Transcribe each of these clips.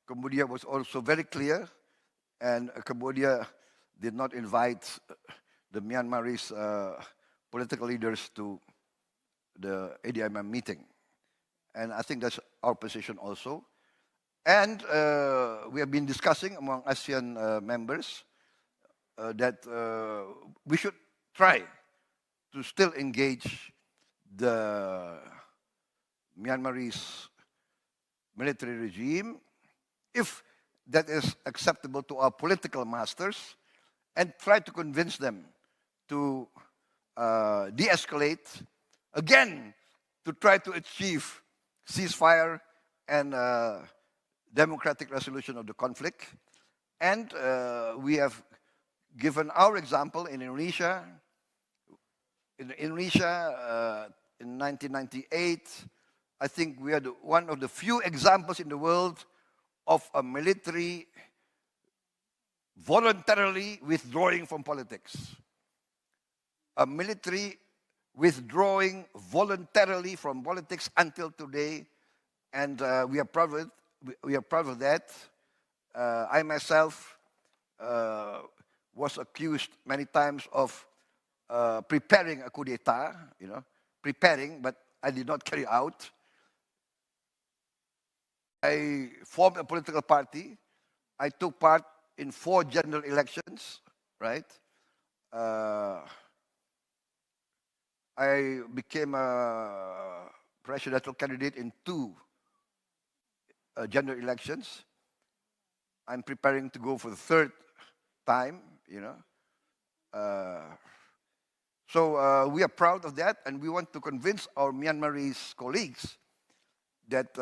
Cambodia was also very clear, and Cambodia did not invite the Myanmarese political leaders to the ADIMM meeting. And I think that's our position also. And we have been discussing among ASEAN members that we should try to still engage the Myanmarese military regime if that is acceptable to our political masters, and try to convince them to de-escalate, again, to try to achieve ceasefire and democratic resolution of the conflict. And we have given our example in Indonesia. In Indonesia, in 1998, I think we are one of the few examples in the world of a military voluntarily withdrawing from politics. A military withdrawing voluntarily from politics until today, and we are proud of it. We are proud of that. I myself was accused many times of preparing a coup d'etat, preparing, but I did not carry out. I formed a political party. I took part in 4 general elections, right? I became a presidential candidate in 2 general elections. I'm preparing to go for the 3rd time, So we are proud of that, and we want to convince our Myanmarese colleagues that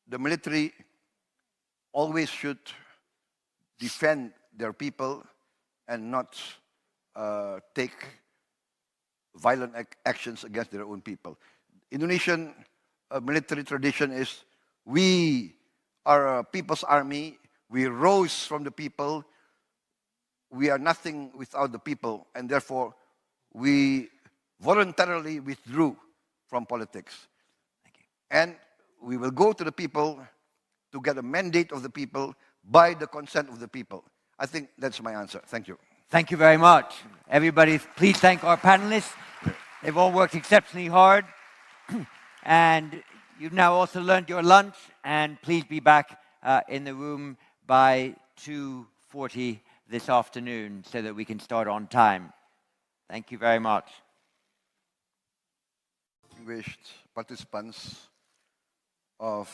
the military always should defend their people and not take violent actions against their own people. Indonesian military tradition is we are a people's army. We rose from the people. We are nothing without the people, and therefore we voluntarily withdrew from politics. And we will go to the people to get a mandate of the people by the consent of the people. I think that's my answer. Thank you. Thank you very much. Everybody, please thank our panelists. They've all worked exceptionally hard. And you've now also learned your lunch, and please be back in the room by 2:40 this afternoon so that we can start on time. Thank you very much. Distinguished participants of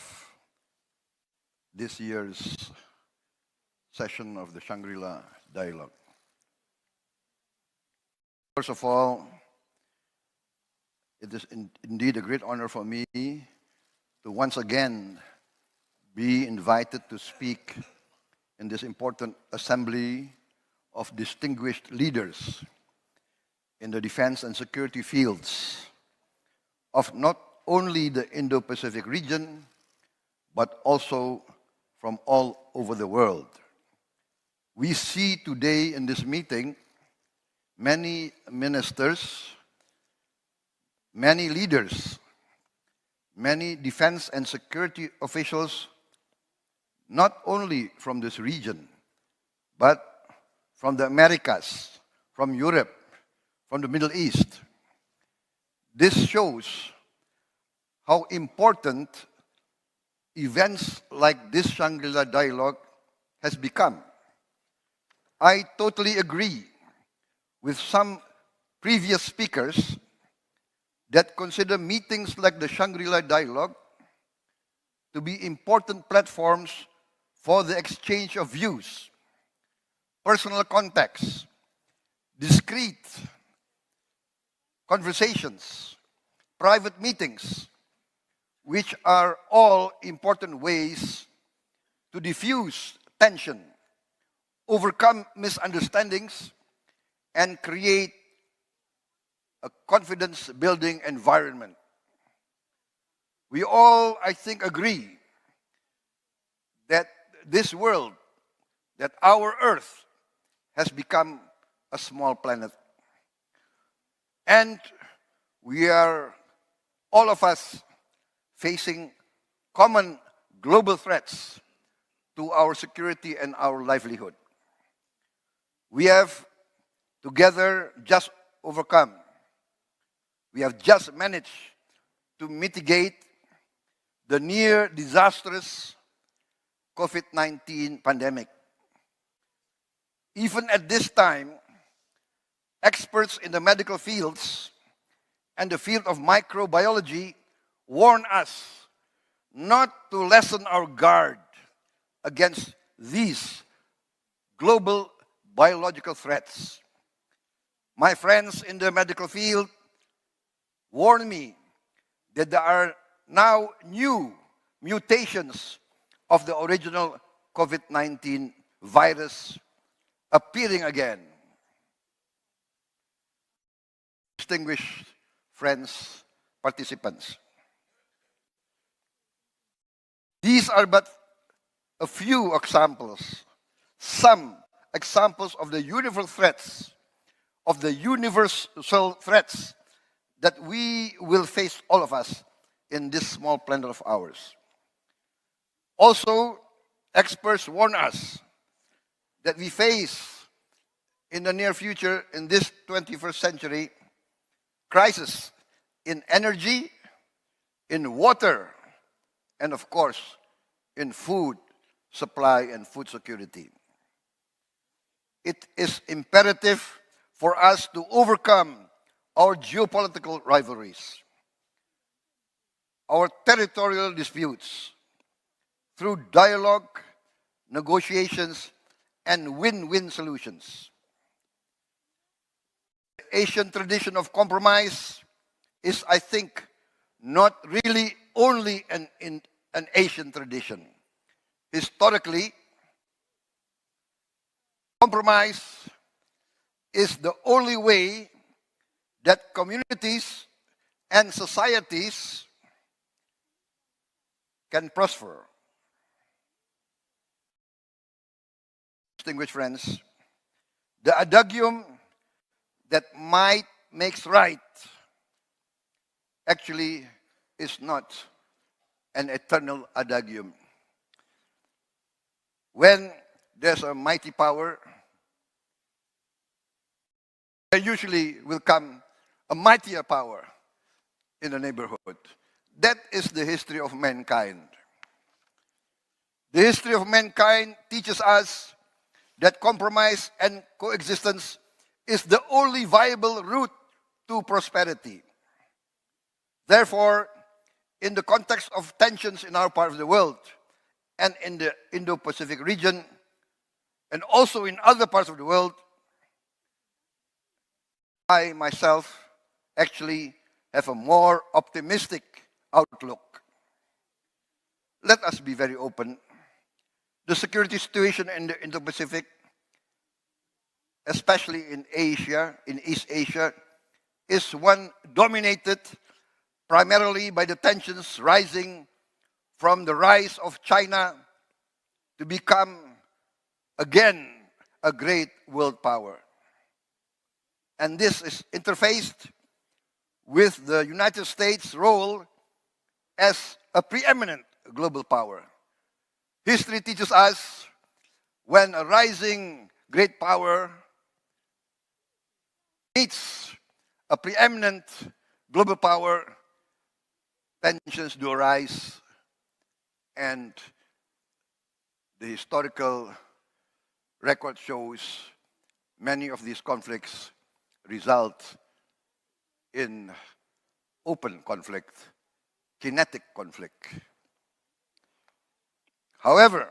this year's session of the Shangri-La Dialogue. First of all, it is indeed a great honor for me to once again be invited to speak in this important assembly of distinguished leaders in the defense and security fields of not only the Indo-Pacific region, but also from all over the world. We see today in this meeting many ministers, many leaders, many defense and security officials, not only from this region, but from the Americas, from Europe, from the Middle East. This shows how important events like this Shangri-La Dialogue has become. I totally agree with some previous speakers that consider meetings like the Shangri-La Dialogue to be important platforms for the exchange of views, personal contacts, discreet conversations, private meetings, which are all important ways to diffuse tension, overcome misunderstandings, and create a confidence-building environment. We all, I think, agree that this world, that our Earth, has become a small planet. And we are, all of us, facing common global threats to our security and our livelihood. We have together just overcome. We have just managed to mitigate the near disastrous COVID-19 pandemic. Even at this time, experts in the medical fields and the field of microbiology warn us not to lessen our guard against these global biological threats. My friends in the medical field warn me that there are now new mutations of the original COVID-19 virus appearing again. Distinguished friends, participants, these are but a few examples, some examples of the universal threats that we will face, all of us, in this small planet of ours. Also, experts warn us that we face in the near future, in this 21st century, crisis in energy, in water, and of course, in food supply and food security. It is imperative for us to overcome our geopolitical rivalries, our territorial disputes, through dialogue, negotiations, and win-win solutions. The Asian tradition of compromise is, I think, not really only an Asian tradition. Historically, compromise is the only way that communities and societies can prosper. Distinguished friends, the adagium that might makes right actually is not an eternal adagium. When there's a mighty power, there usually will come a mightier power in the neighborhood. That is the history of mankind. The history of mankind teaches us that compromise and coexistence is the only viable route to prosperity. Therefore, in the context of tensions in our part of the world and in the Indo-Pacific region, and also in other parts of the world, I myself actually have a more optimistic outlook. Let us be very open. The security situation in the Indo-Pacific, especially in Asia, in East Asia, is one dominated primarily by the tensions rising from the rise of China to become again a great world power. And this is interfaced with the United States' role as a preeminent global power. History teaches us when a rising great power meets a preeminent global power, tensions do arise, and the historical record shows many of these conflicts result in open conflict, kinetic conflict. However,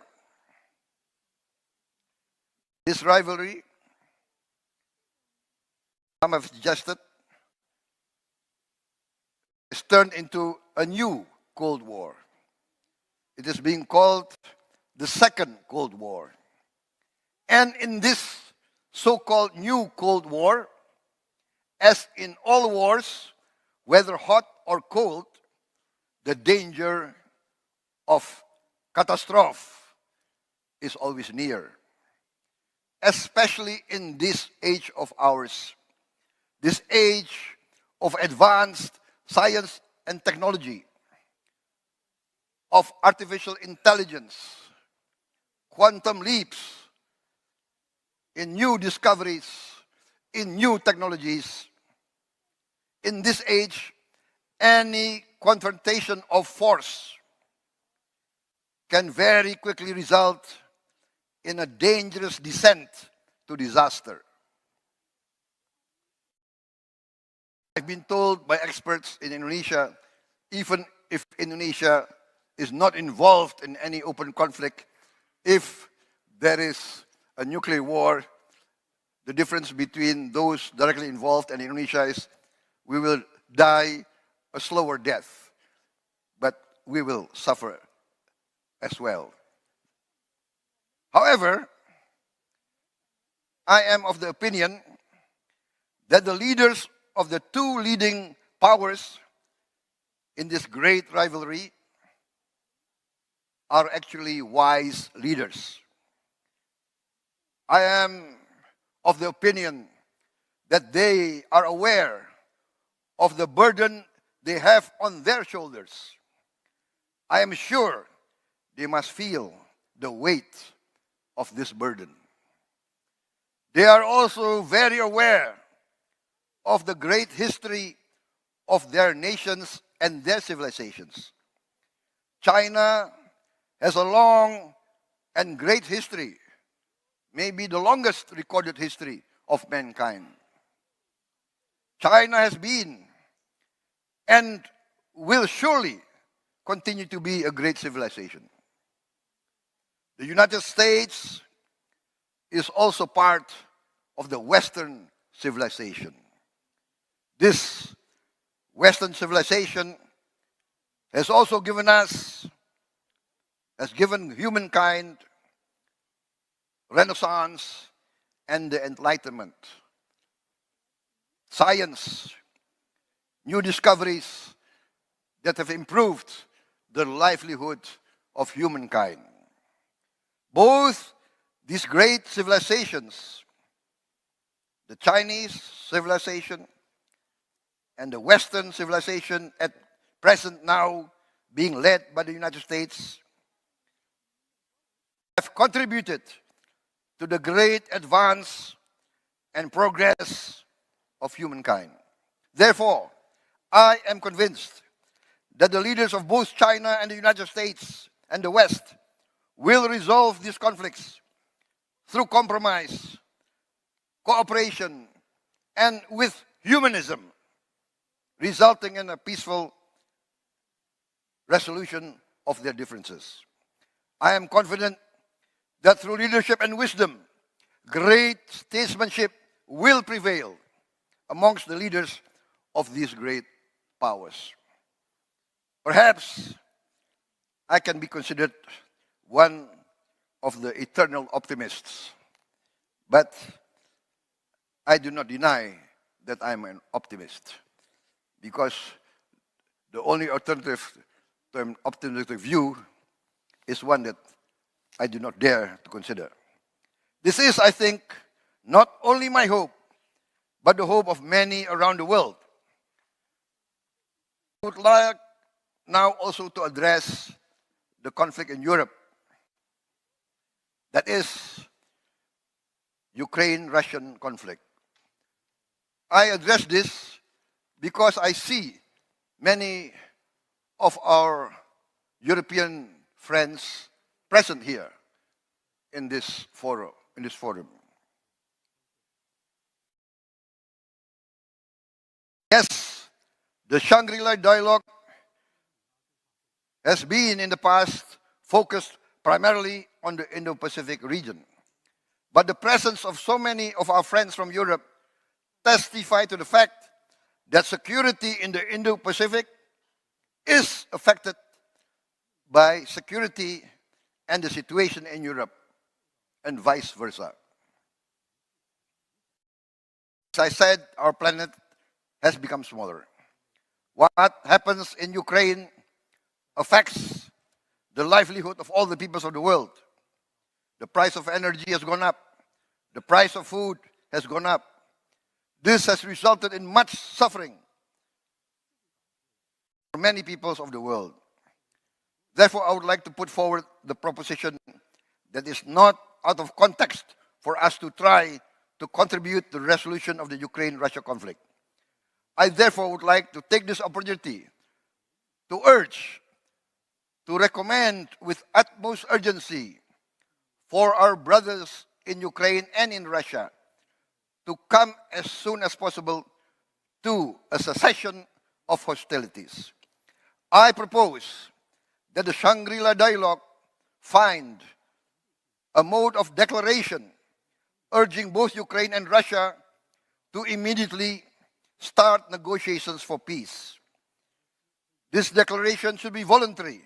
this rivalry, some have suggested, is turned into a new Cold War. It is being called the Second Cold War. And in this so-called new Cold War, as in all wars, whether hot or cold, the danger of catastrophe is always near. Especially in this age of ours, this age of advanced science and technology, of artificial intelligence, quantum leaps in new discoveries, in new technologies. In this age, any confrontation of force can very quickly result in a dangerous descent to disaster. I've been told by experts in Indonesia, even if Indonesia is not involved in any open conflict, if there is a nuclear war, the difference between those directly involved and Indonesia is we will die a slower death, but we will suffer as well. However, I am of the opinion that the leaders of the two leading powers in this great rivalry are actually wise leaders. I am of the opinion that they are aware of the burden they have on their shoulders. I am sure they must feel the weight of this burden. They are also very aware of the great history of their nations and their civilizations. China has a long and great history, maybe the longest recorded history of mankind. China has been and will surely continue to be a great civilization. The United States is also part of the Western civilization. This Western civilization has also given us, has given humankind Renaissance and the Enlightenment. Science, new discoveries that have improved the livelihood of humankind. Both these great civilizations, the Chinese civilization and the Western civilization at present now being led by the United States, have contributed to the great advance and progress of humankind. Therefore, I am convinced that the leaders of both China and the United States and the West will resolve these conflicts through compromise, cooperation, and with humanism, resulting in a peaceful resolution of their differences. I am confident that through leadership and wisdom, great statesmanship will prevail amongst the leaders of these great powers. Perhaps I can be considered one of the eternal optimists, but I do not deny that I'm an optimist, because the only alternative to an optimistic view is one that I do not dare to consider. This is, I think, not only my hope, but the hope of many around the world. I would like now also to address the conflict in Europe. That is Ukraine-Russian conflict. I address this because I see many of our European friends present here in this forum. Yes, the Shangri-La dialogue has been in the past focused primarily on the Indo-Pacific region. But the presence of so many of our friends from Europe testify to the fact that security in the Indo-Pacific is affected by security and the situation in Europe, and vice versa. As I said, our planet has become smaller. What happens in Ukraine affects the livelihood of all the peoples of the world. The price of energy has gone up. The price of food has gone up. This has resulted in much suffering for many peoples of the world. Therefore, I would like to put forward the proposition that is not out of context for us to try to contribute to the resolution of the Ukraine-Russia conflict. I therefore would like to take this opportunity to urge, to recommend with utmost urgency for our brothers in Ukraine and in Russia to come as soon as possible to a cessation of hostilities. I propose that the Shangri-La dialogue find a mode of declaration urging both Ukraine and Russia to immediately start negotiations for peace. This declaration should be voluntary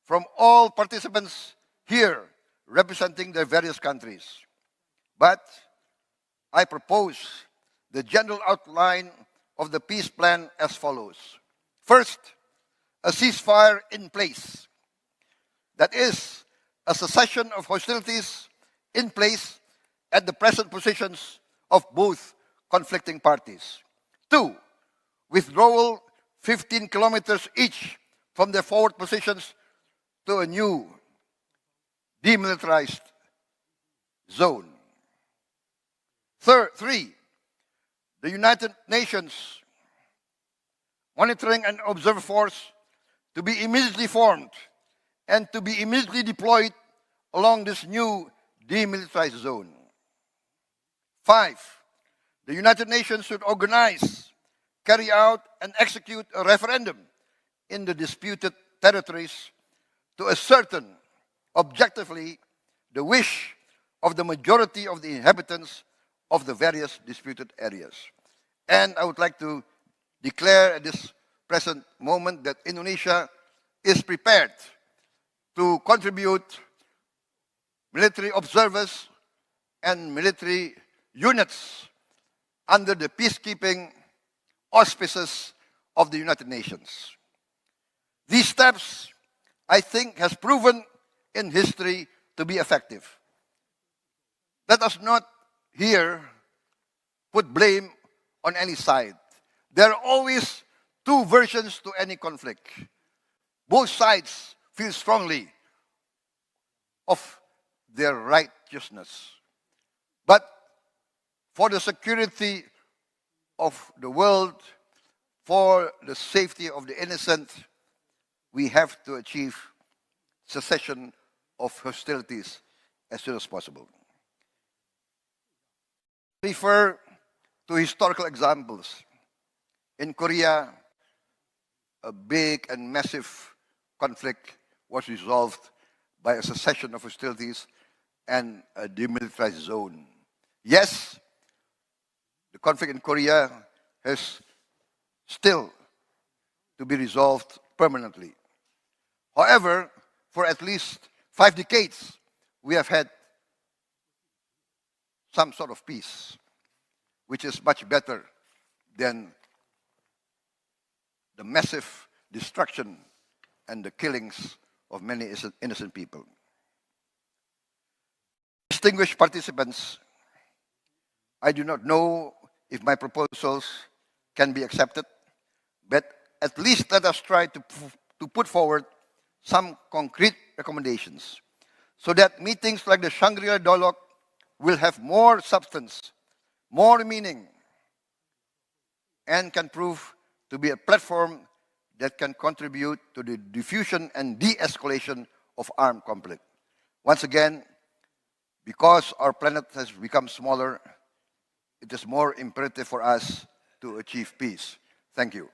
from all participants here representing their various countries. But I propose the general outline of the peace plan as follows. First, a ceasefire in place. That is, a cessation of hostilities in place at the present positions of both conflicting parties. Two, withdrawal 15 kilometers each from their forward positions to a new demilitarized zone. Three, the United Nations Monitoring and Observer Force to be immediately formed and to be immediately deployed along this new demilitarized zone. Five, the United Nations should organize, carry out, and execute a referendum in the disputed territories to ascertain objectively the wish of the majority of the inhabitants of the various disputed areas. And I would like to declare at this present moment that Indonesia is prepared to contribute military observers and military units under the peacekeeping auspices of the United Nations. These steps, I think, has proven in history to be effective. Let us not here put blame on any side. There are always two versions to any conflict. Both sides feel strongly of their righteousness. But for the security of the world, for the safety of the innocent, we have to achieve cessation of hostilities as soon as possible. Refer to historical examples. In Korea, a big and massive conflict was resolved by a cessation of hostilities and a demilitarized zone. Yes, the conflict in Korea has still to be resolved permanently. However, for at least 5 decades, we have had some sort of peace, which is much better than the massive destruction and the killings of many innocent people. Distinguished participants, I do not know if my proposals can be accepted, but at least let us try to put forward some concrete recommendations so that meetings like the Shangri-La dialogue will have more substance, more meaning, and can prove to be a platform that can contribute to the diffusion and de-escalation of armed conflict. Once again, because our planet has become smaller, it is more imperative for us to achieve peace. Thank you.